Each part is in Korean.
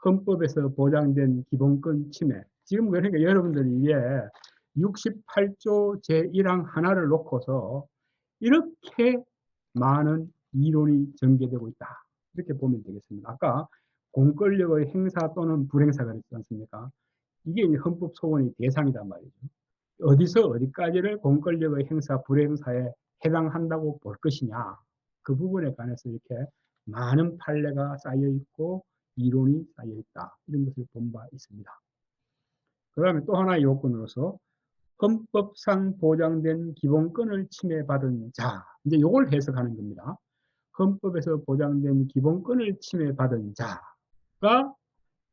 헌법에서 보장된 기본권 침해. 지금 그러니까 여러분들이 이게 68조 제1항 하나를 놓고서 이렇게 많은 이론이 전개되고 있다. 이렇게 보면 되겠습니다. 아까 공권력의 행사 또는 불행사가 있지 않습니까? 이게 이제 헌법 소원의 대상이란 말이죠. 어디서 어디까지를 공권력의 행사, 불행사에 해당한다고 볼 것이냐. 그 부분에 관해서 이렇게 많은 판례가 쌓여 있고 이론이 쌓여 있다. 이런 것을 본 바 있습니다. 그 다음에 또 하나의 요건으로서 헌법상 보장된 기본권을 침해받은 자. 이제 이걸 해석하는 겁니다. 헌법에서 보장된 기본권을 침해받은 자가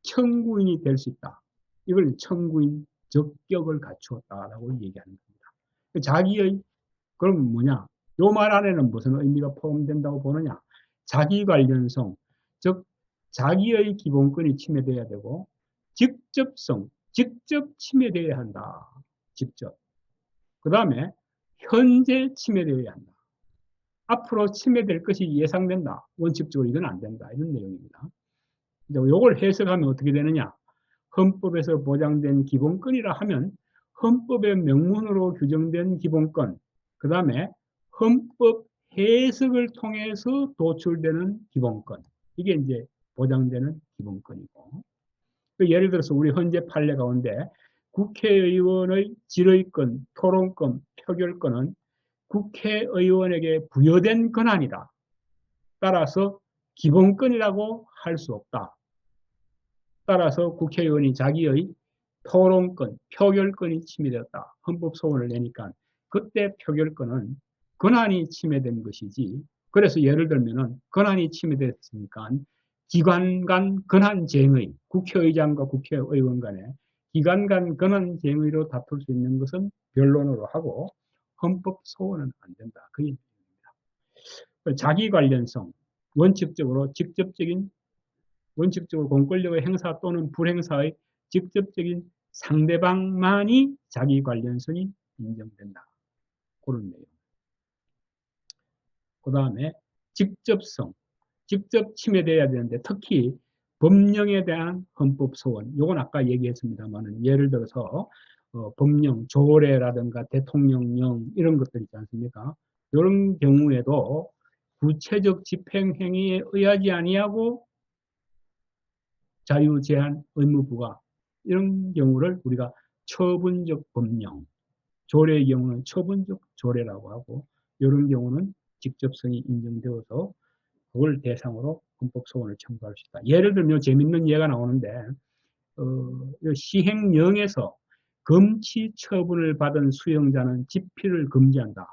청구인이 될 수 있다. 이걸 청구인 적격을 갖추었다라고 얘기하는 겁니다. 자기의 그럼 뭐냐? 요 말 안에는 무슨 의미가 포함된다고 보느냐? 자기 관련성, 즉 자기의 기본권이 침해돼야 되고 직접성, 직접 침해돼야 한다. 직접. 그 다음에 현재 침해되어야 한다. 앞으로 침해될 것이 예상된다. 원칙적으로 이건 안 된다. 이런 내용입니다. 이제 이걸 해석하면 어떻게 되느냐? 헌법에서 보장된 기본권이라 하면 헌법의 명문으로 규정된 기본권, 그 다음에 헌법 해석을 통해서 도출되는 기본권. 이게 이제 보장되는 기본권이고. 예를 들어서 우리 현재 판례 가운데 국회의원의 질의권, 토론권, 표결권은 국회의원에게 부여된 권한이다. 따라서 기본권이라고 할 수 없다. 따라서 국회의원이 자기의 토론권, 표결권이 침해되었다. 헌법 소원을 내니까 그때 표결권은 권한이 침해된 것이지. 그래서 예를 들면은 권한이 침해됐으니까 기관 간 권한쟁의, 국회의장과 국회의원 간에 기관 간 권한쟁의로 다툴 수 있는 것은 변론으로 하고 헌법 소원은 안 된다. 그 얘기입니다. 자기 관련성, 원칙적으로 공권력의 행사 또는 불행사의 직접적인 상대방만이 자기 관련성이 인정된다. 그런 내용. 그 다음에 직접성, 직접 침해돼야 되는데 특히 법령에 대한 헌법 소원. 이건 아까 얘기했습니다만은 예를 들어서 법령, 조례라든가 대통령령 이런 것들 있지 않습니까? 이런 경우에도 구체적 집행 행위에 의하지 아니하고 자유 제한 의무 부과 이런 경우를 우리가 처분적 법령, 조례의 경우는 처분적 조례라고 하고 이런 경우는 직접성이 인정되어서 그걸 대상으로 헌법 소원을 청구할 수 있다. 예를 들면 재밌는 예가 나오는데 시행령에서 금치 처분을 받은 수용자는 집필을 금지한다.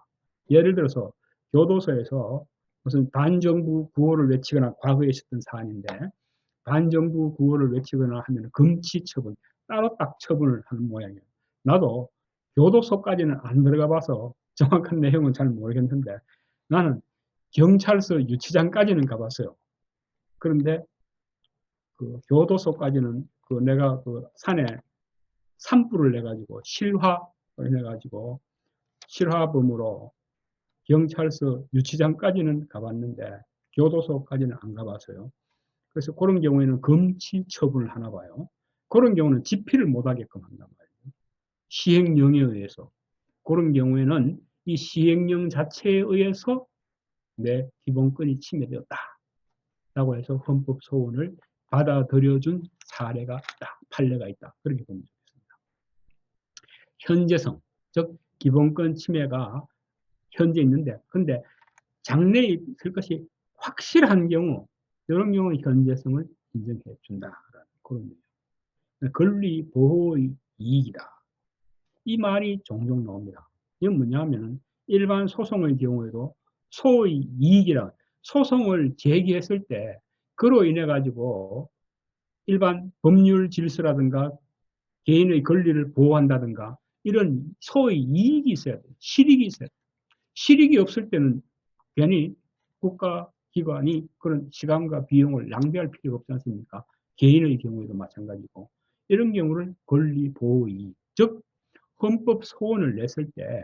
예를 들어서 교도소에서 무슨 반정부 구호를 외치거나 과거에 있었던 사안인데 반정부 구호를 외치거나 하면 금치 처분, 따로 딱 처분을 하는 모양이에요. 나도 교도소까지는 안 들어가 봐서 정확한 내용은 잘 모르겠는데 나는 경찰서 유치장까지는 가봤어요. 그런데 그 교도소까지는 그 내가 그 산에 산불을 내가지고 실화를 해가지고 실화범으로 경찰서 유치장까지는 가봤는데 교도소까지는 안 가봤어요. 그래서 그런 경우에는 금치 처분을 하나 봐요. 그런 경우는 집필을 못하게끔 한단 말이에요. 시행령에 의해서. 그런 경우에는 이 시행령 자체에 의해서 내 기본권이 침해되었다. 라고 해서 헌법 소원을 받아들여준 사례가 있다. 판례가 있다. 그렇게 보면 되겠습니다. 현재성, 즉 기본권 침해가 현재 있는데 근데 장래에 있을 것이 확실한 경우 이런 경우는 현재성을 인정해 준다라는 그런 얘기죠. 권리 보호의 이익이다. 이 말이 종종 나옵니다. 이건 뭐냐면 일반 소송의 경우에도 소의 이익이라 소송을 제기했을 때 그로 인해 가지고 일반 법률 질서라든가 개인의 권리를 보호한다든가 이런 소의 이익이 있어야 돼요. 실익이 있어야 돼요. 실익이 없을 때는 괜히 국가기관이 그런 시간과 비용을 낭비할 필요가 없지 않습니까? 개인의 경우에도 마찬가지고 이런 경우를 권리보호이익, 즉 헌법 소원을 냈을 때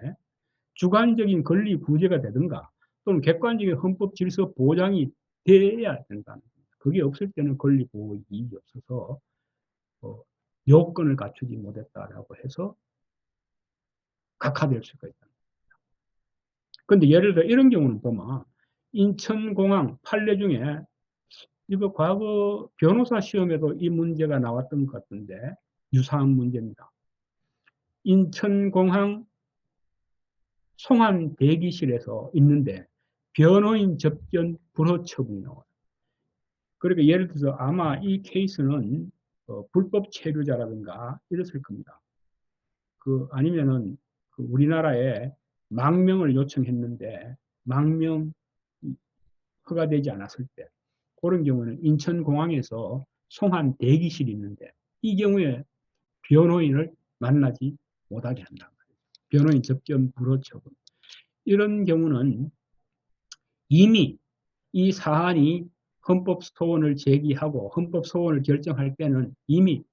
주관적인 권리 구제가 되든가 또는 객관적인 헌법 질서 보장이 돼야 된다는 겁니다. 그게 없을 때는 권리보호 이익이 없어서 요건을 갖추지 못했다라고 해서 각하될 수가 있다. 근데 예를 들어 이런 경우는 보면 인천공항 판례 중에 이거 과거 변호사 시험에도 이 문제가 나왔던 것 같은데 유사한 문제입니다. 인천공항 송환 대기실에서 있는데 변호인 접견 불허 처분이 나와요. 그러니까 예를 들어서 아마 이 케이스는 불법 체류자라든가 이랬을 겁니다. 아니면은 우리나라에 망명을 요청했는데 망명 허가되지 않았을 때 그런 경우는 인천공항에서 송환 대기실이 있는데 이 경우에 변호인을 만나지 못하게 한다. 변호인 접견 불허 처분. 이런 경우는 이미 이 사안이 헌법소원을 제기하고 헌법소원을 결정할 때는 이미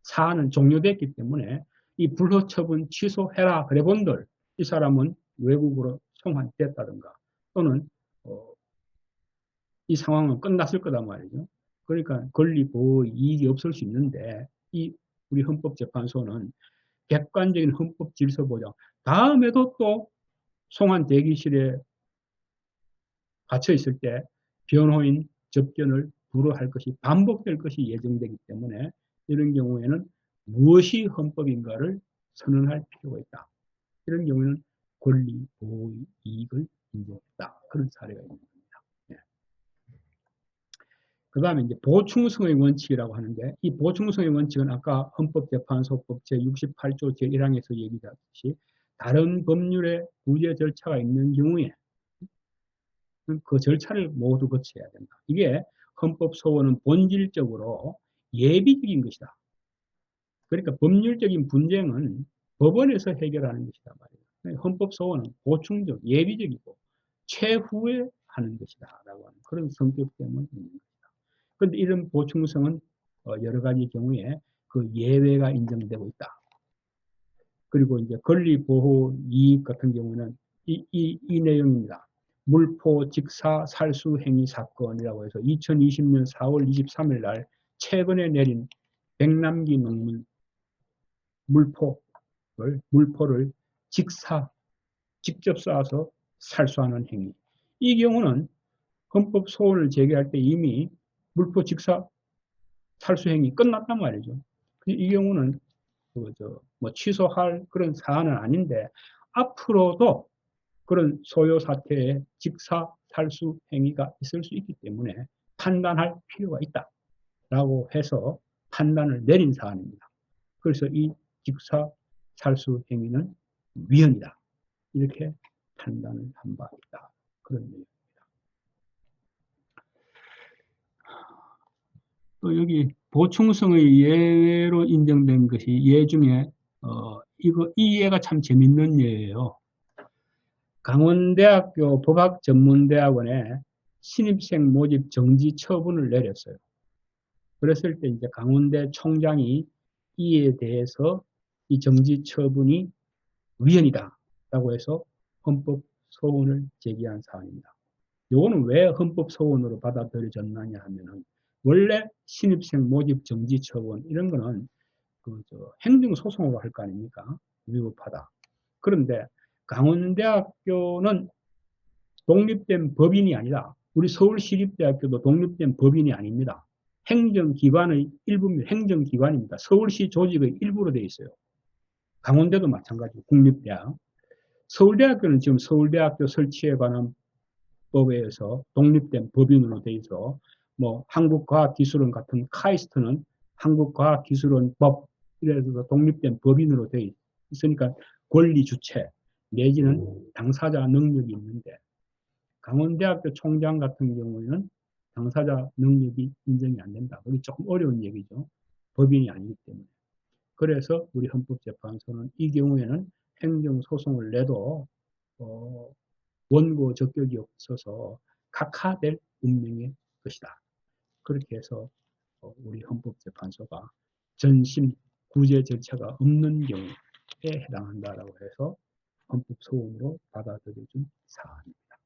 사안은 종료됐기 때문에 이 불허처분 취소해라 그래 본들 이 사람은 외국으로 송환됐다든가 또는 이 상황은 끝났을 거단 말이죠. 그러니까 권리 보호 이익이 없을 수 있는데 우리 헌법재판소는 객관적인 헌법 질서 보장 다음에도 또 송환 대기실에 갇혀 있을 때 변호인 접견을 불허할 것이 반복될 것이 예정되기 때문에 이런 경우에는 무엇이 헌법인가를 선언할 필요가 있다. 이런 경우에는 권리 보호 이익을 인정했다. 그런 사례가 있는 겁니다. 네. 그 다음에 이제 보충성의 원칙이라고 하는데 이 보충성의 원칙은 아까 헌법재판소법 제68조 제1항에서 얘기했듯이 다른 법률의 구제 절차가 있는 경우에 그 절차를 모두 거쳐야 된다. 이게 헌법소원은 본질적으로 예비적인 것이다. 그러니까 법률적인 분쟁은 법원에서 해결하는 것이다 말이에요. 헌법소원은 보충적, 예비적이고 최후에 하는 것이다 라고 하는 그런 성격 때문에 있는 것이다. 그런데 이런 보충성은 여러 가지 경우에 그 예외가 인정되고 있다. 그리고 이제 권리보호 이익 같은 경우는 이 내용입니다. 물포 직사 살수 행위 사건이라고 해서 2020년 4월 23일 날 최근에 내린 백남기 농문 물포를 직접 쏴서 살수하는 행위. 이 경우는 헌법 소원을 제기할 때 이미 물포 직사 살수 행위 끝났단 말이죠. 이 경우는 취소할 그런 사안은 아닌데 앞으로도 그런 소요 사태에 직사 살수 행위가 있을 수 있기 때문에 판단할 필요가 있다라고 해서 판단을 내린 사안입니다. 그래서 이 직사 살수 행위는 위헌이다. 이렇게 판단을 한 바 있다. 그런 내용입니다. 또 여기 보충성의 예외로 인정된 것이 예 중에 이 예가 참 재밌는 예예요. 강원대학교 법학전문대학원에 신입생 모집 정지 처분을 내렸어요. 그랬을 때 이제 강원대 총장이 이에 대해서 이 정지 처분이 위헌이다라고 해서 헌법 소원을 제기한 사안입니다. 요거는 왜 헌법 소원으로 받아들여졌느냐 하면은 원래 신입생 모집 정지 처분 이런 거는 행정 소송으로 할 거 아닙니까? 위법하다. 그런데 강원대학교는 독립된 법인이 아니다. 우리 서울시립대학교도 독립된 법인이 아닙니다. 행정기관의 일부입니다. 행정기관입니다. 서울시 조직의 일부로 되어 있어요. 강원대도 마찬가지고 국립대학. 서울대학교는 지금 서울대학교 설치에 관한 법에 의해서 독립된 법인으로 되어 있어 한국과학기술원 같은 카이스트는 한국과학기술원법 이래서 독립된 법인으로 되어 있으니까 권리 주체 내지는 당사자 능력이 있는데 강원대학교 총장 같은 경우에는 당사자 능력이 인정이 안 된다. 그게 조금 어려운 얘기죠. 법인이 아니기 때문에. 그래서 우리 헌법재판소는 이 경우에는 행정소송을 내도 원고 적격이 없어서 각하될 운명의 것이다. 그렇게 해서 우리 헌법재판소가 전심 구제 절차가 없는 경우에 해당한다라고 해서 헌법소원으로 받아들여준 사안입니다.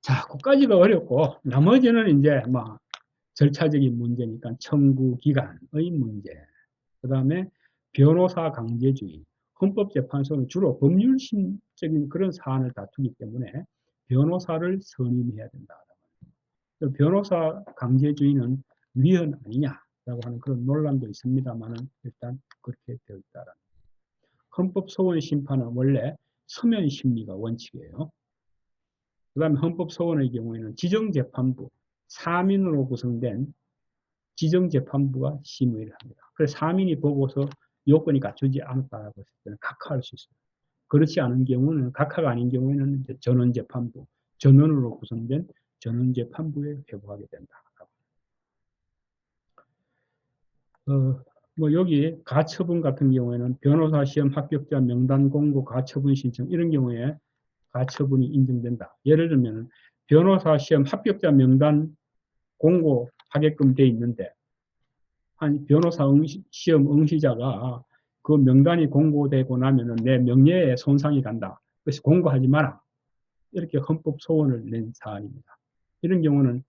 자, 그까지가 어렵고, 나머지는 이제 뭐, 절차적인 문제니까 청구 기간의 문제, 그 다음에 변호사 강제주의, 헌법재판소는 주로 법률심적인 그런 사안을 다투기 때문에 변호사를 선임해야 된다. 변호사 강제주의는 위헌 아니냐라고 하는 그런 논란도 있습니다만은 일단 그렇게 되어 있다라는. 헌법소원 심판은 원래 서면 심리가 원칙이에요. 그 다음에 헌법소원의 경우에는 지정재판부, 3인으로 구성된 지정재판부가 심의를 합니다. 그래서 3인이 보고서 요건이 갖추지 않았다고 했을 때는 각하할 수 있어요. 그렇지 않은 경우는, 각하가 아닌 경우에는 이제 전원재판부, 전원으로 구성된 전원재판부에 회부하게 된다. 뭐 여기 가처분 같은 경우에는 변호사 시험 합격자 명단 공고 가처분 신청 이런 경우에 가처분이 인정된다. 예를 들면 변호사 시험 합격자 명단 공고하게끔 돼 있는데 한 변호사 시험 응시자가 그 명단이 공고되고 나면은 내 명예에 손상이 간다. 그래서 공고하지 마라. 이렇게 헌법 소원을 낸 사안입니다. 이런 경우는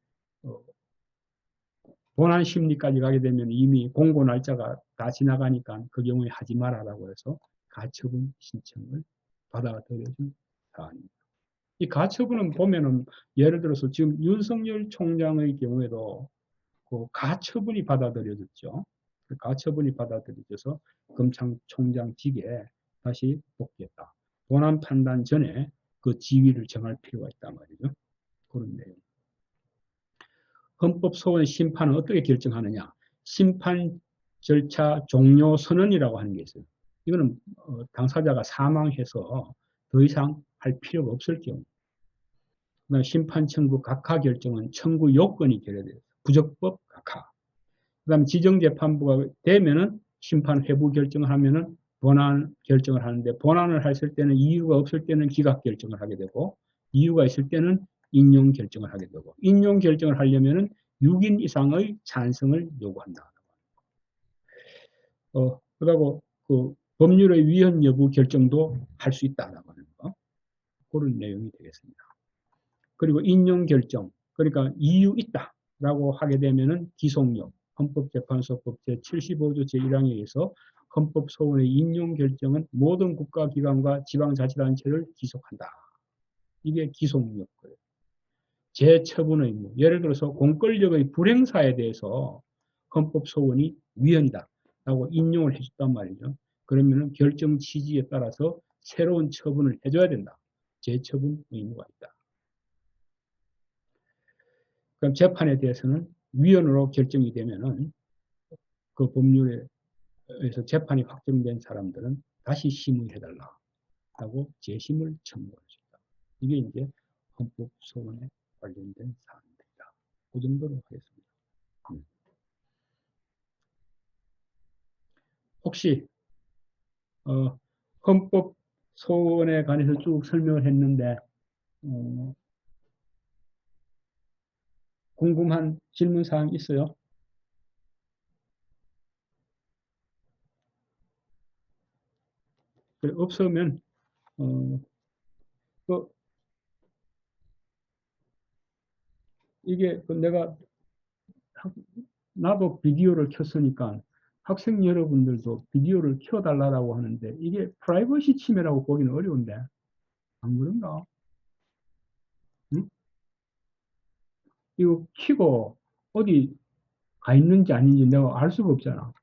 본안 심리까지 가게 되면 이미 공고 날짜가 다 지나가니까 그 경우에 하지 마라라고 해서 가처분 신청을 받아들여준 사안입니다. 이 가처분은 보면은 예를 들어서 지금 윤석열 총장의 경우에도 그 가처분이 받아들여졌죠. 그 가처분이 받아들여져서 검찰총장직에 다시 복귀했다. 본안 판단 전에 그 지위를 정할 필요가 있단 말이죠. 그런 내용. 헌법소원 심판은 어떻게 결정하느냐? 심판 절차 종료 선언이라고 하는 게 있어요. 이거는 당사자가 사망해서 더 이상 할 필요가 없을 경우. 그다음 심판 청구 각하 결정은 청구 요건이 결여돼요. 부적법 각하. 그다음 지정재판부가 되면은 심판 회부 결정을 하면은 본안 결정을 하는데 본안을 했을 때는 이유가 없을 때는 기각 결정을 하게 되고 이유가 있을 때는 인용 결정을 하게 되고 인용 결정을 하려면은 6인 이상의 찬성을 요구한다. 그리고 그 법률의 위헌 여부 결정도 할 수 있다라고 하는 거. 그런 내용이 되겠습니다. 그리고 인용 결정. 그러니까 이유 있다라고 하게 되면은 기속력. 헌법재판소법 제75조 제1항에 의해서 헌법소원의 인용 결정은 모든 국가기관과 지방자치단체를 기속한다. 이게 기속력이에요. 재처분 의무. 예를 들어서 공권력의 불행사에 대해서 헌법소원이 위헌이다. 라고 인용을 해줬단 말이죠. 그러면 결정 취지에 따라서 새로운 처분을 해줘야 된다. 재처분 의무가 있다. 그럼 재판에 대해서는 위헌으로 결정이 되면은 그 법률에서 재판이 확정된 사람들은 다시 심의해달라고 재심을 청구할 수 있다. 이게 이제 헌법소원에 관련된 사항입니다. 그 정도로 하겠습니다. 혹시 헌법소원에 관해서 쭉 설명을 했는데 궁금한 질문사항 있어요? 없으면 어, 그 이게 내가 나도 비디오를 켰으니까 학생 여러분들도 비디오를 켜달라고 하는데 이게 프라이버시 침해라고 보기는 어려운데 안 그런가? 응? 이거 켜고 어디 가 있는지 아닌지 내가 알 수가 없잖아.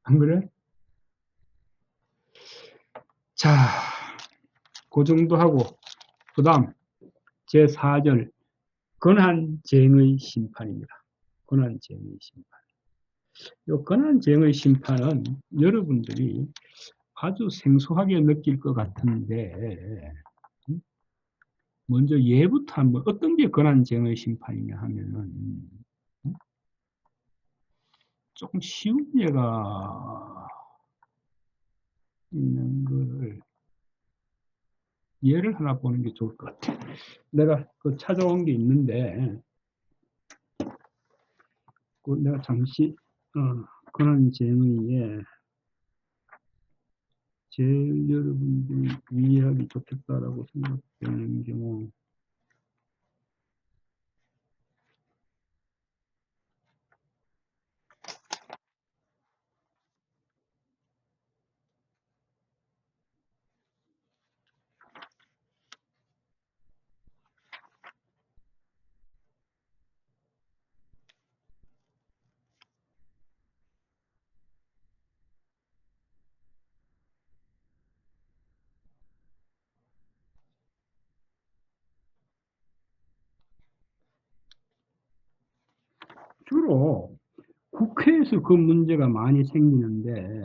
안 그래? 자, 그 정도 하고 그 다음 제4절 권한쟁의 심판입니다. 권한쟁의 심판. 이 권한쟁의 심판은 여러분들이 아주 생소하게 느낄 것 같은데 먼저 예부터 한번 어떤 게 권한쟁의 심판이냐 하면은 조금 쉬운 예가 있는 걸 예를 하나 보는 게 좋을 것 같아요. 내가 그 찾아온 게 있는데 그 내가 잠시 권한쟁의에 제일 여러분들이 이해하기 좋겠다라고 생각되는 경우, 주로 국회에서 그 문제가 많이 생기는데,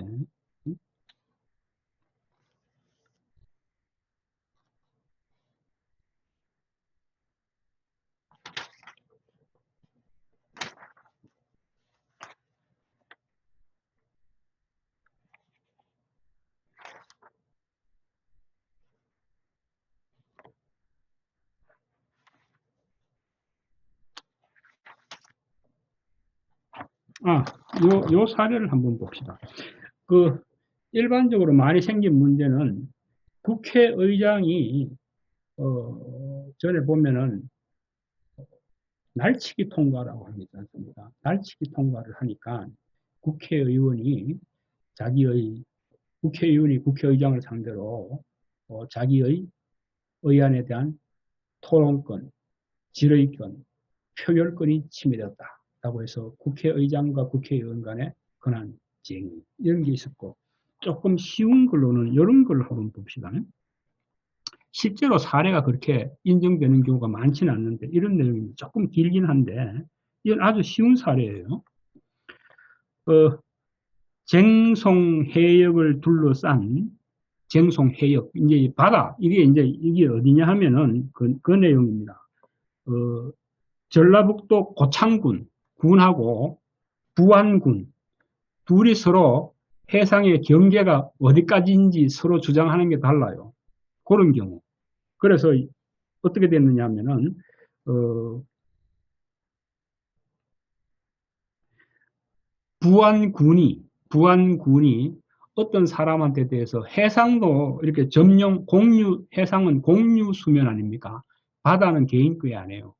요 사례를 한번 봅시다. 그, 일반적으로 많이 생긴 문제는 국회의장이, 전에 보면은 날치기 통과라고 하지 않습니까? 날치기 통과를 하니까 국회의원이 자기의, 국회의원이 국회의장을 상대로 자기의 의안에 대한 토론권, 질의권, 표결권이 침해되었다라고 해서 국회의장과 국회의원 간의 권한쟁의 이런 게 있었고 조금 쉬운 걸로는 이런 걸 한번 봅시다. 실제로 사례가 그렇게 인정되는 경우가 많지는 않는데 이런 내용이 조금 길긴 한데 이건 아주 쉬운 사례예요. 쟁송 해역을 둘러싼 쟁송 해역 이제 바다 이게 어디냐 하면은 그 내용입니다. 전라북도 고창군 군하고 부안군 둘이 서로 해상의 경계가 어디까지인지 서로 주장하는 게 달라요. 그런 경우. 그래서 어떻게 됐느냐 하면은 어, 부안군이 어떤 사람한테 대해서 해상도 이렇게 해상은 공유 수면 아닙니까? 바다는 개인 거에 안 해요.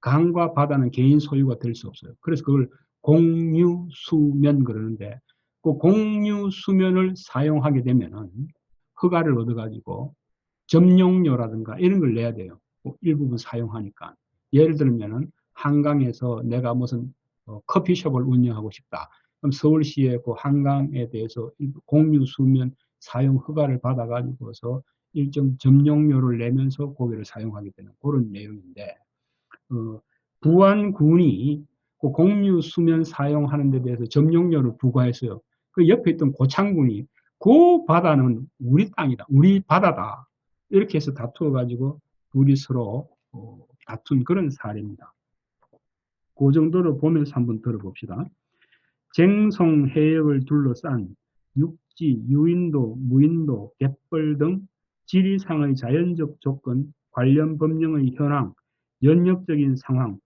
강과 바다는 개인 소유가 될 수 없어요. 그래서 그걸 공유 수면 그러는데 그 공유 수면을 사용하게 되면은 허가를 얻어가지고 점용료라든가 이런 걸 내야 돼요. 일부분 사용하니까. 예를 들면은 한강에서 내가 무슨 커피숍을 운영하고 싶다. 그럼 서울시에 그 한강에 대해서 공유 수면 사용 허가를 받아가지고서 일정 점용료를 내면서 고기를 사용하게 되는 그런 내용인데, 부안군이 그 공유 수면 사용하는 데 대해서 점용료를 부과했어요. 그 옆에 있던 고창군이 그 바다는 우리 땅이다. 우리 바다다. 이렇게 해서 다투어 가지고 둘이 서로 다툰 그런 사례입니다. 그 정도로 보면서 한번 들어봅시다. 쟁송 해역을 둘러싼 육지, 유인도, 무인도, 갯벌 등 지리상의 자연적 조건, 관련 법령의 현황, 연역적인 상황,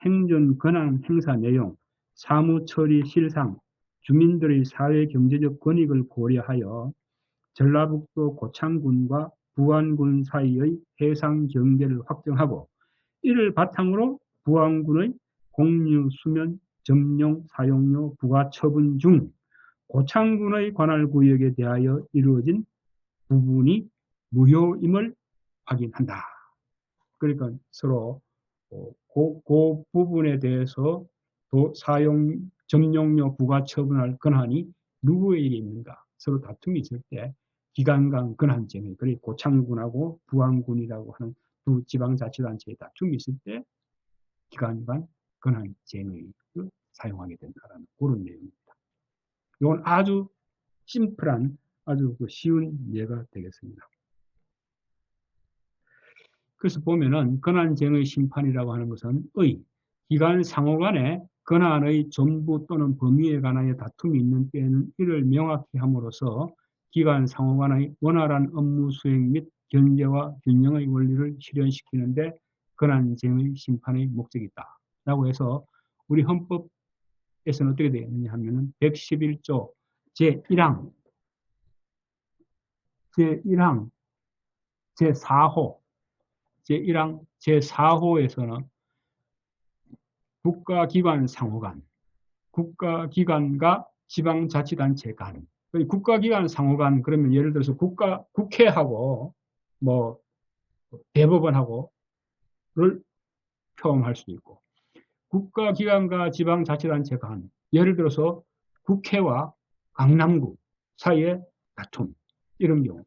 행정 권한 행사 내용, 사무 처리 실상, 주민들의 사회 경제적 권익을 고려하여 전라북도 고창군과 부안군 사이의 해상 경계를 확정하고 이를 바탕으로 부안군의 공유 수면 점용 사용료 부과 처분 중 고창군의 관할 구역에 대하여 이루어진 부분이 무효임을 확인한다. 그러니까 서로 그 부분에 대해서 사용 점용료 부과 처분할 권한이 누구에게 있는가 서로 다툼이 있을 때 기관 간 권한쟁의 그리고 고창군하고 부안군이라고 하는 두 지방자치단체의 다툼이 있을 때 기관 간 권한쟁의를 사용하게 된다는 그런 내용입니다. 이건 아주 심플한 아주 쉬운 예가 되겠습니다. 그래서 보면은 권한쟁의 심판이라고 하는 것은 기관 상호 간에 권한의 전부 또는 범위에 관하여 다툼이 있는 때에는 이를 명확히 함으로써 기관 상호 간의 원활한 업무 수행 및 견제와 균형의 원리를 실현시키는데 권한쟁의 심판의 목적이 있다. 라고 해서 우리 헌법에서는 어떻게 되어 있느냐 하면은 111조 제1항 제1항 제4호 제1항 제4호에서는 국가기관 상호 간, 국가기관과 지방자치단체 간, 국가기관 상호 간 그러면 예를 들어서 국회하고 뭐 대법원하고를 포함할 수도 있고 국가기관과 지방자치단체 간, 예를 들어서 국회와 강남구 사이의 다툼 이런 경우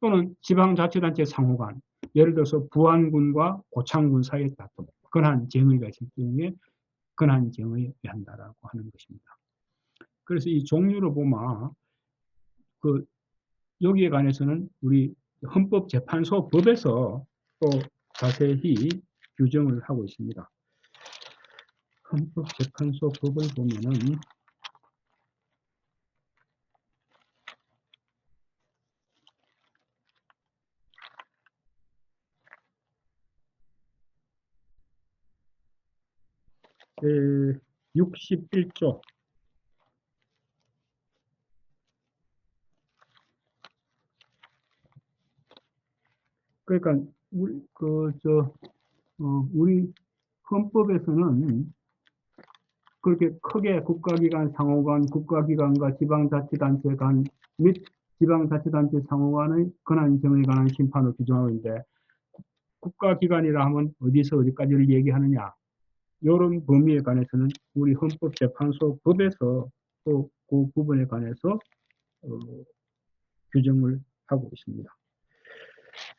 또는 지방자치단체 상호 간, 예를 들어서 부안군과 고창군 사이의 다툼, 권한쟁의가 있을 경우에 권한쟁의에 한다라고 하는 것입니다. 그래서 이 종류로 보면 그 여기에 관해서는 우리 헌법재판소 법에서 또 자세히 규정을 하고 있습니다. 헌법재판소 법을 보면은 제 61조 그러니까 우리 헌법에서는 그렇게 크게 국가기관 상호간, 국가기관과 지방자치단체 간 및 지방자치단체 상호 간의 권한정에 관한 심판을 규정하고 있는데 국가기관이라 하면 어디서 어디까지를 얘기하느냐 이런 범위에 관해서는 우리 헌법재판소 법에서 또 그 부분에 관해서 규정을 하고 있습니다.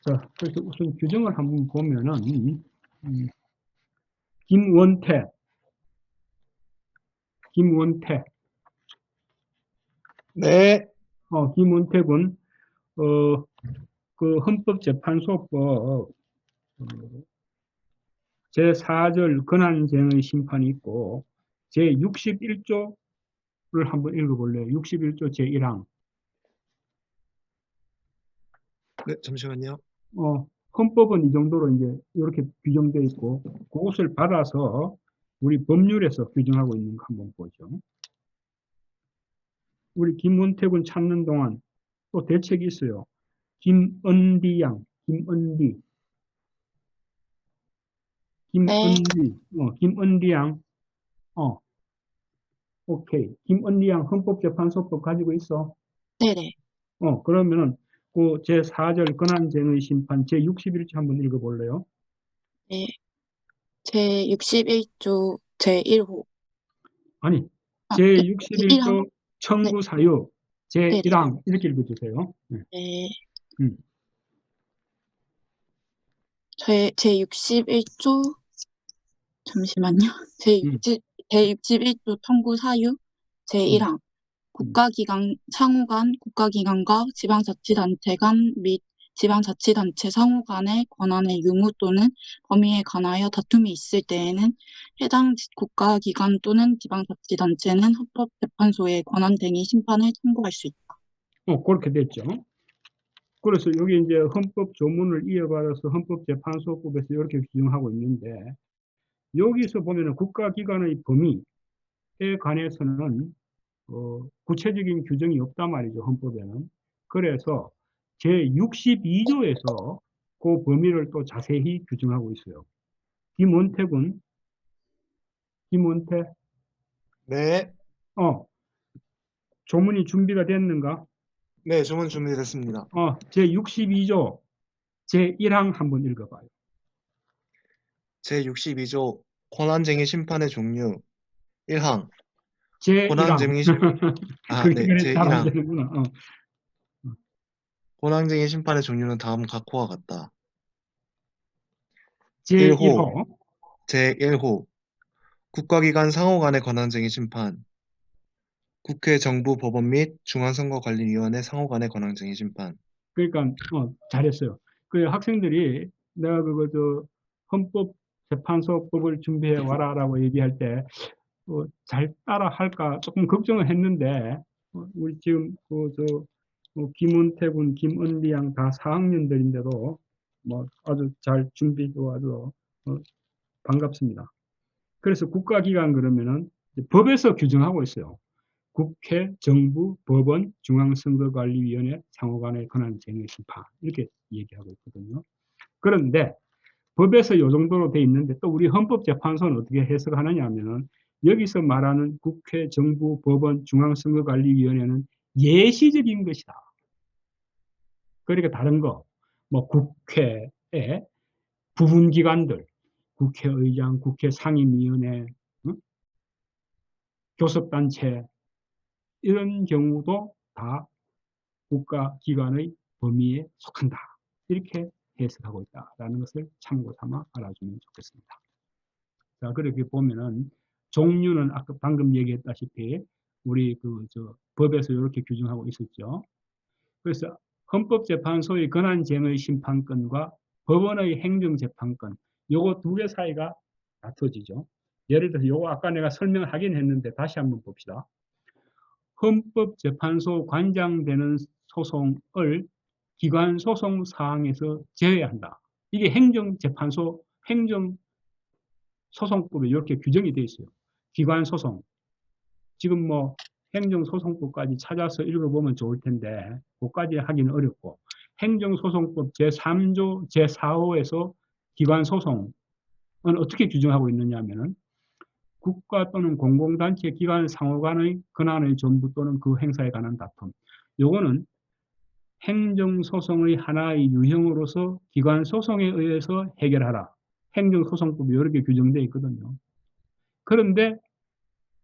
자, 그래서 우선 규정을 한번 보면은 김원태 네, 김원태군 그 헌법재판소법 제4절 권한쟁의 심판이 있고 제61조를 한번 읽어볼래요. 61조 제1항. 네, 잠시만요. 헌법은 이 정도로 이제 이렇게 규정되어 있고 그것을 받아서 우리 법률에서 규정하고 있는 거 한번 보죠. 우리 김원택은 찾는 동안 또 대책이 있어요. 김은비 양, 네, 김은비 양, 오케이. 김은비 양 헌법재판소법 가지고 있어. 네네. 그러면은 그 제4절 권한쟁의 심판 제61조 한번 읽어볼래요? 네. 제61조 제1호. 아니, 제1항? 제61조 네, 청구 사유 네네. 제1항 이렇게 읽어주세요. 네. 네. 음. 제61조, 잠시만요. 음. 제61조 청구 사유 음. 제1항. 음. 국가기관 상호 간, 국가기관과 지방자치단체 간 및 지방자치단체 상호 간의 권한의 유무 또는 범위에 관하여 다툼이 있을 때에는 해당 국가기관 또는 지방자치단체는 헌법재판소의 권한쟁의 심판을 청구할 수 있다. 그렇게 됐죠. 그래서 여기 이제 헌법 조문을 이어받아서 헌법재판소법에서 이렇게 규정하고 있는데 여기서 보면은 국가기관의 범위에 관해서는 구체적인 규정이 없단 말이죠, 헌법에는. 그래서 제62조에서 그 범위를 또 자세히 규정하고 있어요. 김원택은, 김원택, 네, 조문이 준비가 됐는가? 네, 주문 준비됐습니다. 제62조, 제1항 한번 읽어봐요. 제62조 권한쟁의 심판의 종류 1항 제1항. 권한쟁의 심 그렇게 네, 그래 잘하면 제1항 되는구나. 권한쟁의 심판의 종류는 다음 각호와 같다. 1호 제1호, 제1호 국가기관 상호 간의 권한쟁의 심판 국회, 정부, 법원 및 중앙선거관리위원회 상호 간의 권한쟁의 심판 그러니까, 잘했어요. 그 학생들이 내가 헌법재판소법을 준비해 와라라고 얘기할 때, 잘 따라 할까 조금 걱정을 했는데, 우리 지금 김은태 군, 김은리 양 다 4학년들인데도 뭐 아주 잘 준비해 와서 반갑습니다. 그래서 국가기관 그러면은 이제 법에서 규정하고 있어요. 국회, 정부, 법원, 중앙선거관리위원회 상호간의 권한쟁의 심판 이렇게 얘기하고 있거든요. 그런데 법에서 이 정도로 돼 있는데 또 우리 헌법재판소는 어떻게 해석하느냐 하면은 여기서 말하는 국회, 정부, 법원, 중앙선거관리위원회는 예시적인 것이다. 그러니까 다른 거, 뭐 국회의 부분기관들, 국회의장, 국회 상임위원회, 응? 교섭단체 이런 경우도 다 국가기관의 범위에 속한다. 이렇게 해석하고 있다라는 것을 참고 삼아 알아주면 좋겠습니다. 자, 그렇게 보면은 종류는 아까 방금 얘기했다시피 우리 법에서 이렇게 규정하고 있었죠. 그래서 헌법재판소의 권한쟁의 심판권과 법원의 행정재판권 요거 두 개 사이가 다투어지죠. 예를 들어서 요거 아까 내가 설명하긴 했는데 다시 한번 봅시다. 헌법재판소 관장되는 소송을 기관소송 사항에서 제외한다. 이게 행정재판소 행정소송법에 이렇게 규정이 되어 있어요. 기관소송. 지금 뭐 행정소송법까지 찾아서 읽어보면 좋을 텐데 그것까지 하기는 어렵고 행정소송법 제3조 제4호에서 기관소송은 어떻게 규정하고 있느냐 하면은 국가 또는 공공단체 기관 상호간의 권한의 전부 또는 그 행사에 관한 다툼. 요거는 행정소송의 하나의 유형으로서 기관소송에 의해서 해결하라. 행정소송법이 이렇게 규정되어 있거든요. 그런데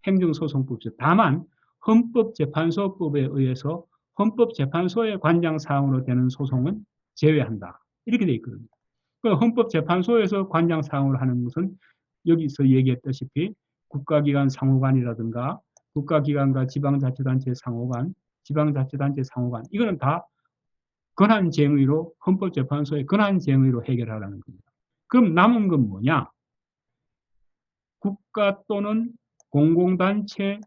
행정소송법에서 다만 헌법재판소법에 의해서 헌법재판소의 관장사항으로 되는 소송은 제외한다. 이렇게 되어 있거든요. 헌법재판소에서 관장사항으로 하는 것은 여기서 얘기했다시피 국가기관 상호간이라든가 국가기관과 지방자치단체 상호간, 지방자치단체 상호간 이거는 다 권한쟁의로 헌법재판소의 권한쟁의로 해결하라는 겁니다. 그럼 남은 건 뭐냐? 국가 또는 공공단체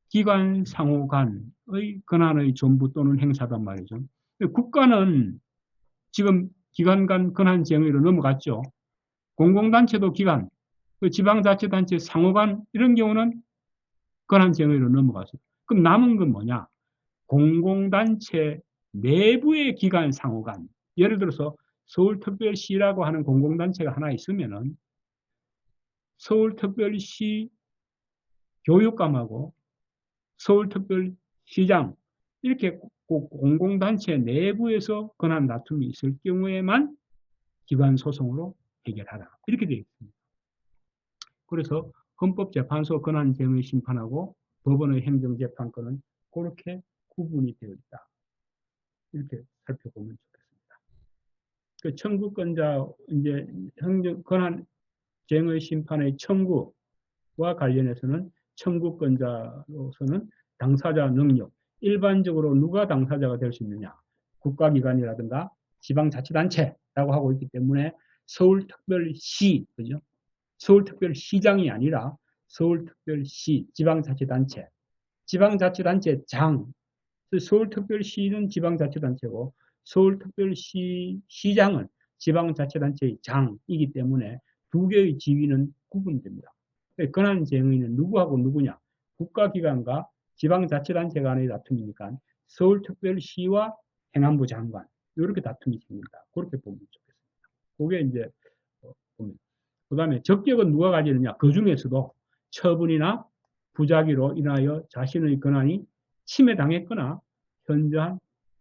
기관 상호간의 권한의 전부 또는 행사단 말이죠. 국가는 지금 기관 간 권한쟁의로 넘어갔죠. 공공단체도 기관, 지방자치단체 상호간 이런 경우는 권한쟁의로 넘어갔어요. 그럼 남은 건 뭐냐? 공공단체 내부의 기관 상호간. 예를 들어서 서울특별시라고 하는 공공단체가 하나 있으면은 서울특별시 교육감하고 서울특별시장 이렇게 공공단체 내부에서 권한 다툼이 있을 경우에만 기관 소송으로 해결하라. 이렇게 되어 있습니다. 그래서 헌법재판소 권한쟁의 심판하고 법원의 행정재판권은 그렇게 구분이 되어 있다. 이렇게 살펴보면 좋겠습니다. 그 청구권자 이제 행정 권한쟁의 심판의 청구와 관련해서는 청구권자로서는 당사자 능력, 일반적으로 누가 당사자가 될 수 있느냐? 국가기관이라든가 지방자치단체라고 하고 있기 때문에 서울특별시, 그죠? 서울특별시장이 아니라 서울특별시, 지방자치단체, 지방자치단체장, 서울특별시는 지방자치단체고 서울특별시 시장은 지방자치단체의 장이기 때문에 두 개의 지위는 구분됩니다. 권한쟁의는 누구하고 누구냐? 국가기관과 지방자치단체 간의 다툼이니까 서울특별시와 행안부 장관 이렇게 다툼이 생긴다. 그렇게 보면 좋겠습니다. 그게 이제 보면. 그다음에 적격은 누가 가지느냐? 그 중에서도 처분이나 부작위로 인하여 자신의 권한이 침해당했거나 현저한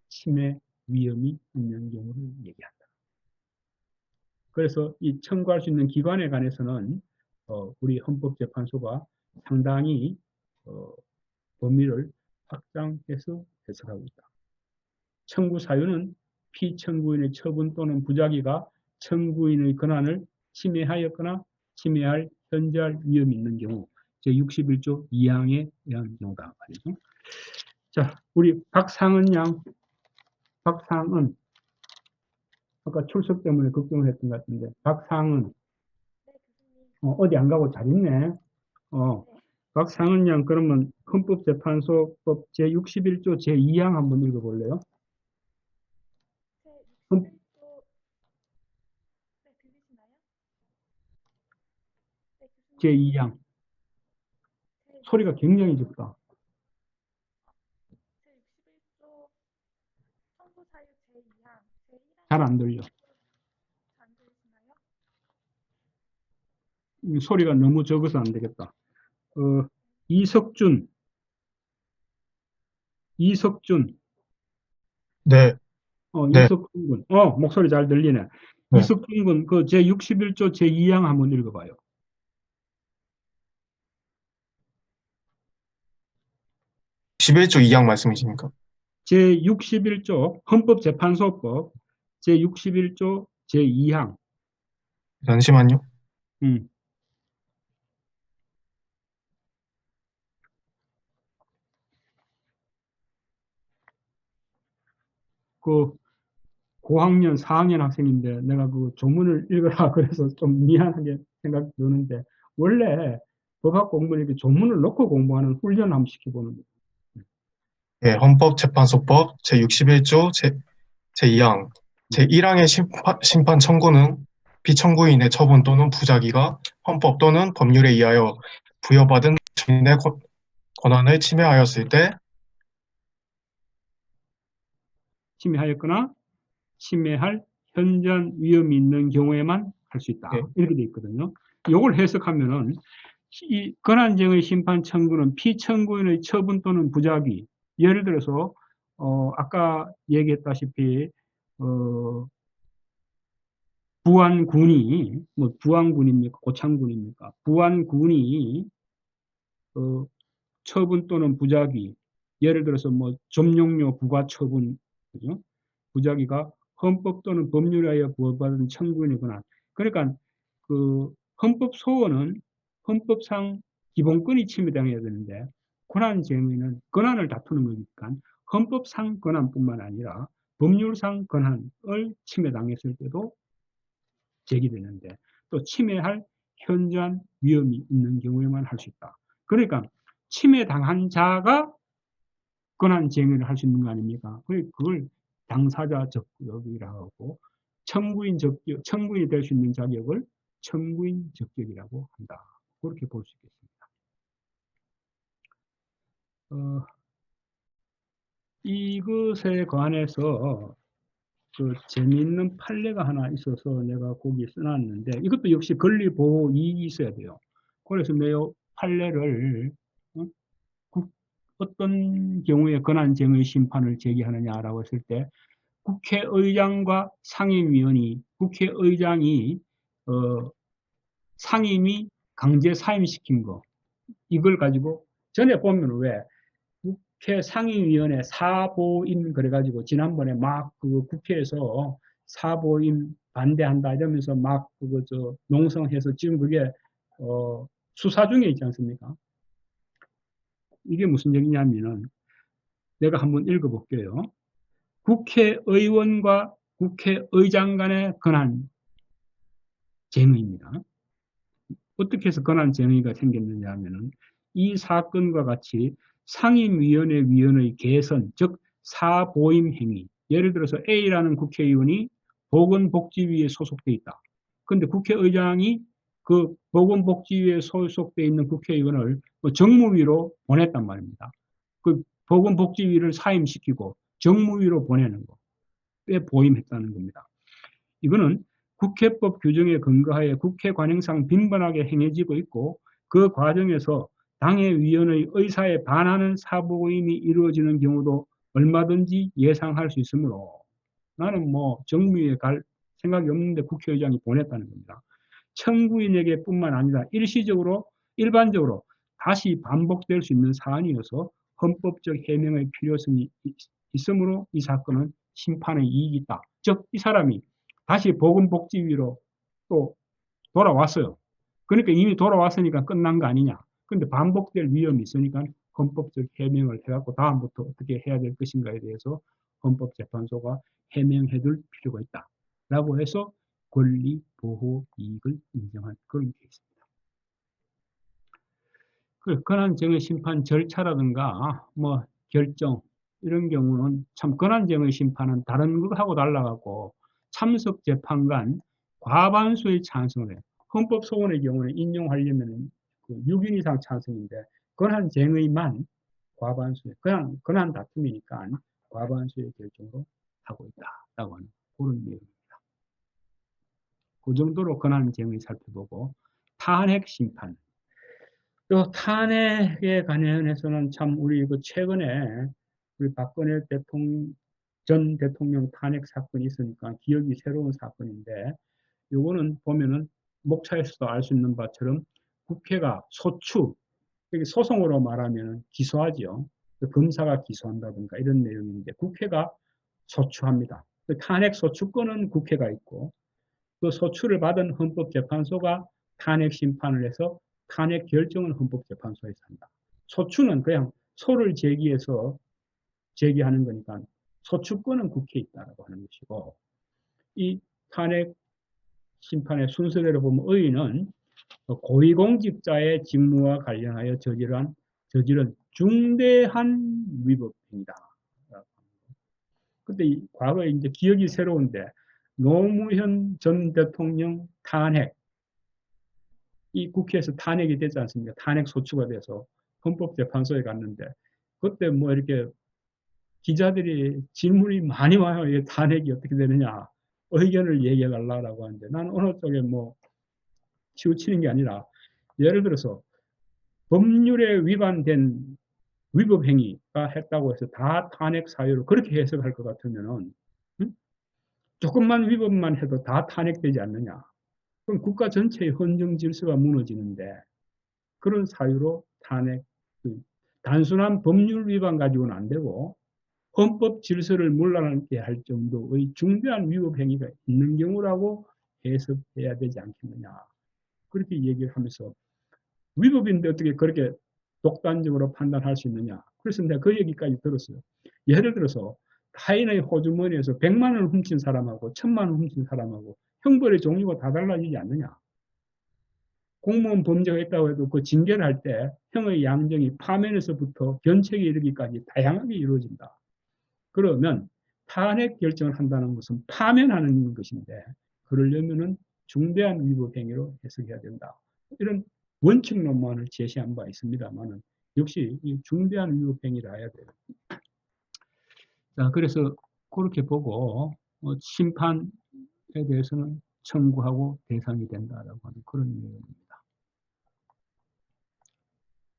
침해 위험이 있는 경우를 얘기한다. 그래서 이 청구할 수 있는 기관에 관해서는 우리 헌법재판소가 상당히 범위를 확장해서 해석하고 있다. 청구 사유는 피청구인의 처분 또는 부작위가 청구인의 권한을 침해하였거나 침해할 현저할 위험이 있는 경우 제61조 2항에 의한 경우다 말이죠. 자, 우리 박상은 양, 박상은 아까 출석 때문에 걱정을 했던 것 같은데 박상은 어디 안 가고 잘 있네. 박상은 양 그러면 헌법재판소법 제61조 제2항 한번 읽어볼래요? 제2항. 소리가 굉장히 적다. 잘 안 들려. 소리가 너무 적어서 안 되겠다. 이석준, 네, 네, 이석준 군. 목소리 잘 들리네. 네. 이석준 군, 그 제61조 제2항 한번 읽어봐요. 11조 2항 말씀이십니까? 제61조 헌법재판소법 제61조 제2항. 잠시만요. 음. 그 고학년 4학년 학생인데 내가 그 조문을 읽으라 그래서 좀 미안하게 생각 드는데 원래 법학 공부는 이렇게 조문을 놓고 공부하는 훈련 한번 시켜보는 거예요. 네, 헌법재판소법 제61조 제2항 제1항의 심판 청구는 피청구인의 처분 또는 부작위가 헌법 또는 법률에 의하여 부여받은 주민의 권한을 침해하였을 때 침해하였거나 침해할 현저한 위험이 있는 경우에만 할 수 있다. 예, 이렇게 돼 있거든요. 이걸 해석하면은 이 권한쟁의 심판 청구는 피청구인의 처분 또는 부작위. 예를 들어서 아까 얘기했다시피 부안군이 뭐 부안군입니까? 고창군입니까? 부안군이 처분 또는 부작위. 예를 들어서 뭐 점용료 부과 처분, 그죠? 부작위가 헌법 또는 법률에 의해 부여받은 청구인의 권한. 그러니까 그 헌법 소원은 헌법상 기본권이 침해당해야 되는데 권한쟁의는 권한을 다투는 거니까 헌법상 권한뿐만 아니라 법률상 권한을 침해당했을 때도 제기되는데 또 침해할 현저한 위험이 있는 경우에만 할 수 있다. 그러니까 침해당한 자가 권한쟁의를 할 수 있는 거 아닙니까? 그걸 당사자 적격이라고 하고 청구인 적격, 청구인이 될 수 있는 자격을 청구인 적격이라고 한다. 그렇게 볼 수 있겠습니다. 이것에 관해서 그 재미있는 판례가 하나 있어서 내가 거기에 써놨는데 이것도 역시 권리보호 이익이 있어야 돼요. 그래서 내가 판례를 어떤 경우에 권한쟁의 심판을 제기하느냐라고 했을 때 국회의장과 상임위원이 국회의장이 상임위 강제 사임시킨 거 이걸 가지고 전에 보면 왜 국회 상임위원회 사보임 그래가지고 지난번에 막 그 국회에서 사보임 반대한다 이러면서 막 그거 농성해서 지금 그게 수사 중에 있지 않습니까? 이게 무슨 얘기냐면은 내가 한번 읽어볼게요. 국회의원과 국회의장 간의 권한 쟁의입니다. 어떻게 해서 권한 쟁의가 생겼느냐 하면은 이 사건과 같이 상임위원회 위원의 개선, 즉 사보임 행위. 예를 들어서 A라는 국회의원이 보건복지위에 소속돼 있다. 그런데 국회의장이 그 보건복지위에 소속돼 있는 국회의원을 정무위로 보냈단 말입니다. 그 보건복지위를 사임시키고 정무위로 보내는 거에 보임했다는 겁니다. 이거는 국회법 규정에 근거하여 국회 관행상 빈번하게 행해지고 있고 그 과정에서 당회위원의 의사에 반하는 사보임이 이루어지는 경우도 얼마든지 예상할 수 있으므로 나는 뭐 정무위에 갈 생각이 없는데 국회의장이 보냈다는 겁니다. 청구인에게 뿐만 아니라 일반적으로 다시 반복될 수 있는 사안이어서 헌법적 해명의 필요성이 있으므로 이 사건은 심판의 이익이 있다. 즉 이 사람이 다시 보건복지위로 또 돌아왔어요. 그러니까 이미 돌아왔으니까 끝난 거 아니냐. 근데 반복될 위험이 있으니까 헌법적 해명을 해갖고 다음부터 어떻게 해야 될 것인가에 대해서 헌법재판소가 해명해 둘 필요가 있다. 라고 해서 권리 보호 이익을 인정한 그런 케이스입니다. 그 권한쟁의 심판 절차라든가 뭐 결정 이런 경우는 참 권한쟁의 심판은 다른 것하고 달라갖고 참석 재판관 과반수의 찬성을 해요. 헌법 소원의 경우는 인용하려면 6인 이상 찬성인데 권한쟁의만 과반수의 그냥 권한 다툼이니까 과반수의 결정으로 하고 있다라고 하는 그런 내용입니다. 그 정도로 권한쟁의 살펴보고 탄핵 심판. 또 탄핵에 관련해서는 참 우리 그 최근에 우리 박근혜 전 대통령 탄핵 사건이 있으니까 기억이 새로운 사건인데 요거는 보면은 목차에서도 알 수 있는 바처럼 국회가 소추, 여기 소송으로 말하면 기소하죠. 검사가 기소한다든가 이런 내용인데 국회가 소추합니다. 탄핵 소추권은 국회가 있고 그 소추를 받은 헌법재판소가 탄핵 심판을 해서 탄핵 결정은 헌법재판소에서 한다. 소추는 그냥 소를 제기해서 제기하는 거니까 소추권은 국회에 있다고 하는 것이고 이 탄핵 심판의 순서대로 보면 의의는 고위공직자의 직무와 관련하여 저지른 중대한 위법행위다. 근데 과거에 이제 기억이 새로운데 노무현 전 대통령 탄핵 이 국회에서 탄핵이 되지 않습니까? 탄핵 소추가 돼서 헌법재판소에 갔는데 그때 뭐 이렇게 기자들이 질문이 많이 와요. 이게 탄핵이 어떻게 되느냐 의견을 얘기해 달라고 하는데 나는 어느 쪽에 뭐 치우치는 게 아니라 예를 들어서 법률에 위반된 위법행위가 했다고 해서 다 탄핵 사유로 그렇게 해석할 것 같으면은 조금만 위법만 해도 다 탄핵되지 않느냐. 그럼 국가 전체의 헌정 질서가 무너지는데 그런 사유로 탄핵, 단순한 법률 위반 가지고는 안 되고 헌법 질서를 문란하게 할 정도의 중대한 위법 행위가 있는 경우라고 해석해야 되지 않겠느냐. 그렇게 얘기를 하면서 위법인데 어떻게 그렇게 독단적으로 판단할 수 있느냐. 그래서 내가 그 얘기까지 들었어요. 예를 들어서 타인의 호주머니에서 100만 원을 훔친 사람하고 1000만 원 훔친 사람하고 형벌의 종류가 다 달라지지 않느냐. 공무원 범죄가 있다고 해도 그 징계를 할 때 형의 양정이 파면에서부터 견책에 이르기까지 다양하게 이루어진다. 그러면 탄핵 결정을 한다는 것은 파면하는 것인데 그러려면은 중대한 위법 행위로 해석해야 된다. 이런 원칙론만을 제시한 바 있습니다만은 역시 이 중대한 위법 행위를 해야 돼요. 자, 그래서 그렇게 보고 심판에 대해서는 청구하고 대상이 된다라고 하는 그런 내용입니다.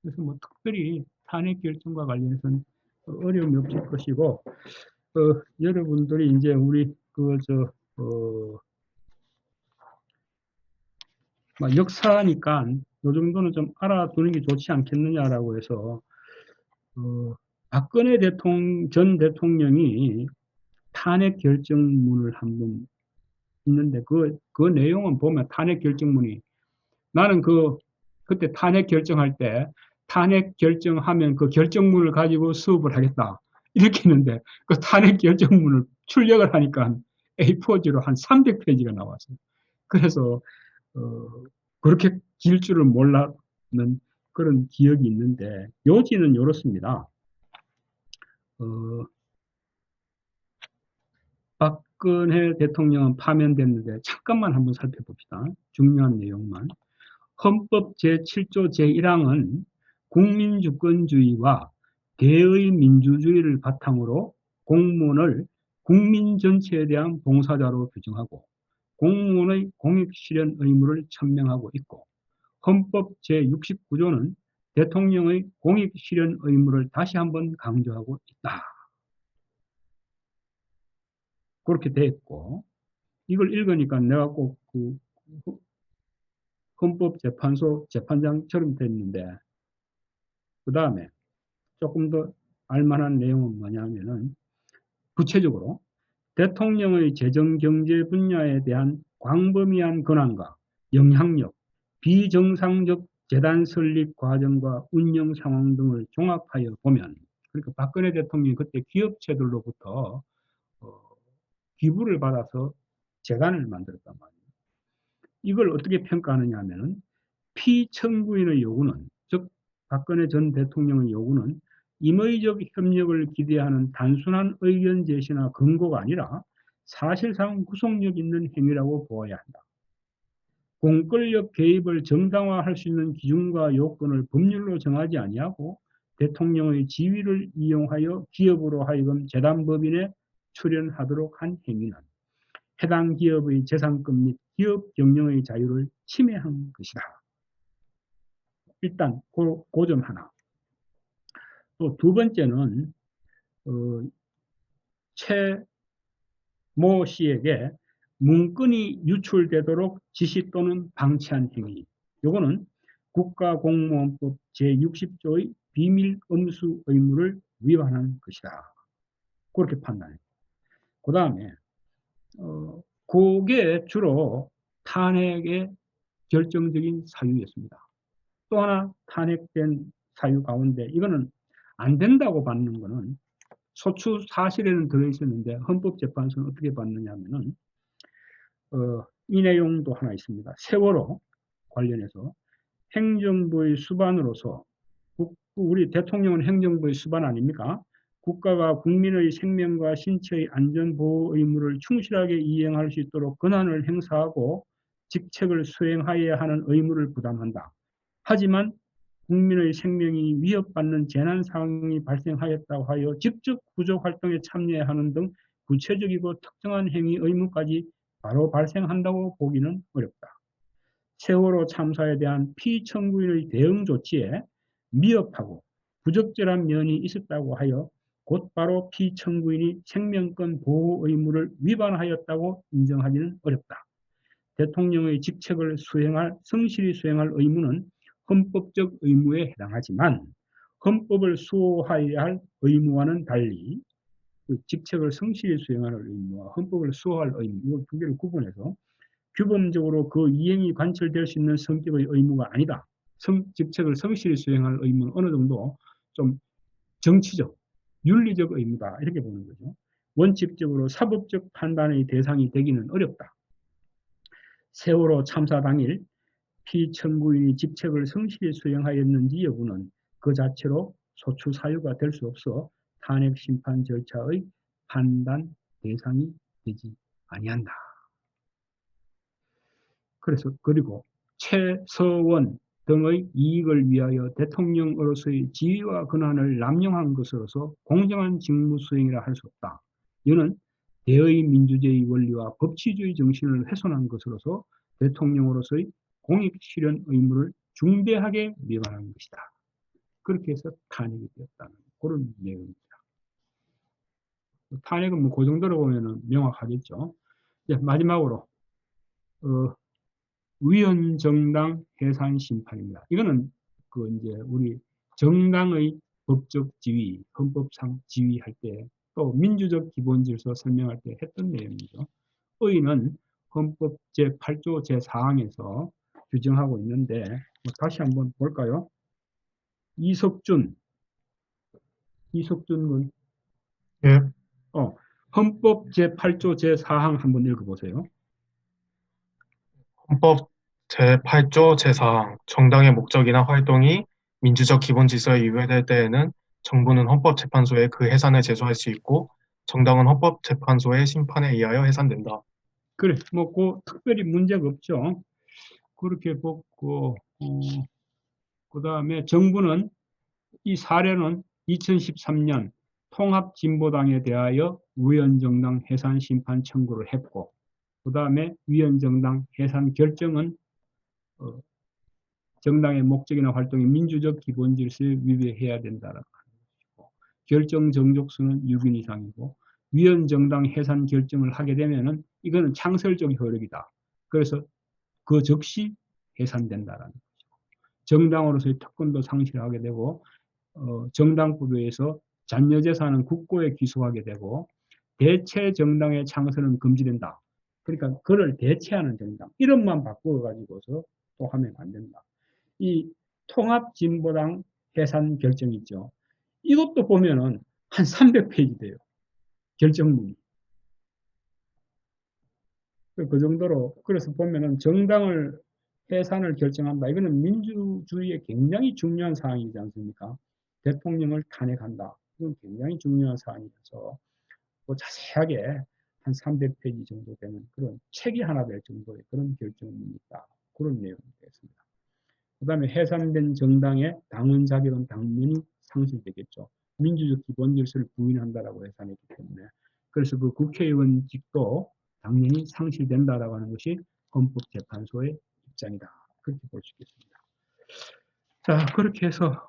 그래서 뭐 특별히 탄핵 결정과 관련해서는 어려움이 없을 것이고 여러분들이 이제 우리 역사니까 이 정도는 좀 알아두는 게 좋지 않겠느냐라고 해서 박근혜 전 대통령이 탄핵 결정문을 한번 있는데 그 내용은 보면 탄핵 결정문이 나는 그때 탄핵 결정할 때 탄핵 결정하면 그 결정문을 가지고 수업을 하겠다 이렇게 했는데 그 탄핵 결정문을 출력을 하니까 A4지로 한 300페이지가 나왔어요. 그래서 그렇게 길 줄을 몰랐는 그런 기억이 있는데 요지는 이렇습니다. 박근혜 대통령은 파면됐는데 잠깐만 한번 살펴봅시다. 중요한 내용만. 헌법 제7조 제1항은 국민주권주의와 대의 민주주의를 바탕으로 공무원을 국민 전체에 대한 봉사자로 규정하고 공무원의 공익실현 의무를 천명하고 있고 헌법 제69조는 대통령의 공익실현 의무를 다시 한번 강조하고 있다. 그렇게 돼 있고 이걸 읽으니까 내가 꼭 헌법재판소 재판장처럼 됐는데 그 다음에 조금 더 알만한 내용은 뭐냐면은 구체적으로 대통령의 재정경제 분야에 대한 광범위한 권한과 영향력, 비정상적 재단 설립 과정과 운영 상황 등을 종합하여 보면 그러니까 박근혜 대통령이 그때 기업체들로부터 기부를 받아서 재단을 만들었단 말이에요. 이걸 어떻게 평가하느냐 하면은 피청구인의 요구는 즉 박근혜 전 대통령의 요구는 임의적 협력을 기대하는 단순한 의견 제시나 근거가 아니라 사실상 구속력 있는 행위라고 보아야 한다. 공권력 개입을 정당화할 수 있는 기준과 요건을 법률로 정하지 아니하고 대통령의 지위를 이용하여 기업으로 하여금 재단법인에 출연하도록 한 행위는 해당 기업의 재산권 및 기업 경영의 자유를 침해한 것이다. 일단 그 점 하나. 또 두 번째는 최모 씨에게 문건이 유출되도록 지시 또는 방치한 행위. 요거는 국가공무원법 제60조의 비밀 엄수 의무를 위반한 것이다. 그렇게 판단해요. 그 다음에 그게 주로 탄핵의 결정적인 사유였습니다. 또 하나 탄핵된 사유 가운데 이거는 안 된다고 받는 거는 소추 사실에는 들어있었는데 헌법재판소는 어떻게 받느냐 하면은 이 내용도 하나 있습니다. 세월호 관련해서 행정부의 수반으로서 우리 대통령은 행정부의 수반 아닙니까? 국가가 국민의 생명과 신체의 안전보호 의무를 충실하게 이행할 수 있도록 권한을 행사하고 직책을 수행하여야 하는 의무를 부담한다. 하지만 국민의 생명이 위협받는 재난 상황이 발생하였다고 하여 직접 구조 활동에 참여하는 등 구체적이고 특정한 행위 의무까지 바로 발생한다고 보기는 어렵다. 세월호 참사에 대한 피청구인의 대응 조치에 미흡하고 부적절한 면이 있었다고 하여 곧바로 피청구인이 생명권 보호 의무를 위반하였다고 인정하기는 어렵다. 대통령의 직책을 성실히 수행할 의무는 헌법적 의무에 해당하지만 헌법을 수호해야 할 의무와는 달리 그 직책을 성실히 수행할 의무와 헌법을 수호할 의무, 이 두 개를 구분해서 규범적으로 그 이행이 관철될 수 있는 성격의 의무가 아니다. 직책을 성실히 수행할 의무는 어느 정도 좀 정치적, 윤리적 의무다. 이렇게 보는 거죠. 원칙적으로 사법적 판단의 대상이 되기는 어렵다. 세월호 참사 당일 피청구인이 직책을 성실히 수행하였는지 여부는 그 자체로 소추 사유가 될 수 없어 탄핵 심판 절차의 판단 대상이 되지 아니한다. 그래서 그리고 최서원 등의 이익을 위하여 대통령으로서의 지위와 권한을 남용한 것으로서 공정한 직무 수행이라 할 수 없다. 이는 대의 민주주의 원리와 법치주의 정신을 훼손한 것으로서 대통령으로서의 공익 실현 의무를 중대하게 위반한 것이다. 그렇게 해서 탄핵이 되었다는 그런 내용입니다. 탄핵은 뭐 그 정도로 보면은 명확하겠죠. 이제 마지막으로 위헌정당 해산 심판입니다. 이거는 그 이제 우리 정당의 법적 지위, 헌법상 지위할 때 또 민주적 기본 질서 설명할 때 했던 내용이죠. 의는 헌법 제8조 제4항에서 규정하고 있는데 다시 한번 볼까요? 이석준은 예, 헌법 제8조 제4항 한번 읽어보세요. 헌법 제8조 제4항 정당의 목적이나 활동이 민주적 기본 질서에 위배될 때에는 정부는 헌법재판소에 그 해산을 제소할 수 있고 정당은 헌법재판소의 심판에 의하여 해산된다. 그래, 뭐, 특별히 문제가 없죠. 그렇게 보고, 그 다음에 정부는 이 사례는 2013년 통합진보당에 대하여 위헌정당 해산 심판 청구를 했고, 그 다음에 위헌정당 해산 결정은 정당의 목적이나 활동이 민주적 기본 질서에 위배해야 된다라고 하는 것이고, 결정 정족수는 6인 이상이고, 위헌정당 해산 결정을 하게 되면은 이거는 창설적 효력이다. 그래서 그 즉시 해산된다라는 것이고, 정당으로서의 특권도 상실하게 되고, 정당법에 의해서 잔여재산은 국고에 기소하게 되고, 대체 정당의 창설은 금지된다. 그러니까 그를 대체하는 정당, 이름만 바꿔가지고서 또 하면 안 된다. 이 통합진보당 해산 결정 있죠. 이것도 보면은 한 300페이지 돼요. 결정문이. 그 정도로, 그래서 보면은 정당을 해산을 결정한다. 이거는 민주주의에 굉장히 중요한 사항이지 않습니까? 대통령을 탄핵한다. 이건 굉장히 중요한 사항이라서 뭐 자세하게 한 300페이지 정도 되는 그런 책이 하나 될 정도의 그런 결정문이 있다. 그런 내용이 되겠습니다. 그 다음에 해산된 정당의 당원 자격은 당연히 상실되겠죠. 민주적 기본 질서를 부인한다라고 해산했기 때문에. 그래서 그 국회의원직도 당연히 상실된다라고 하는 것이 헌법재판소의 입장이다. 그렇게 볼 수 있겠습니다. 자, 그렇게 해서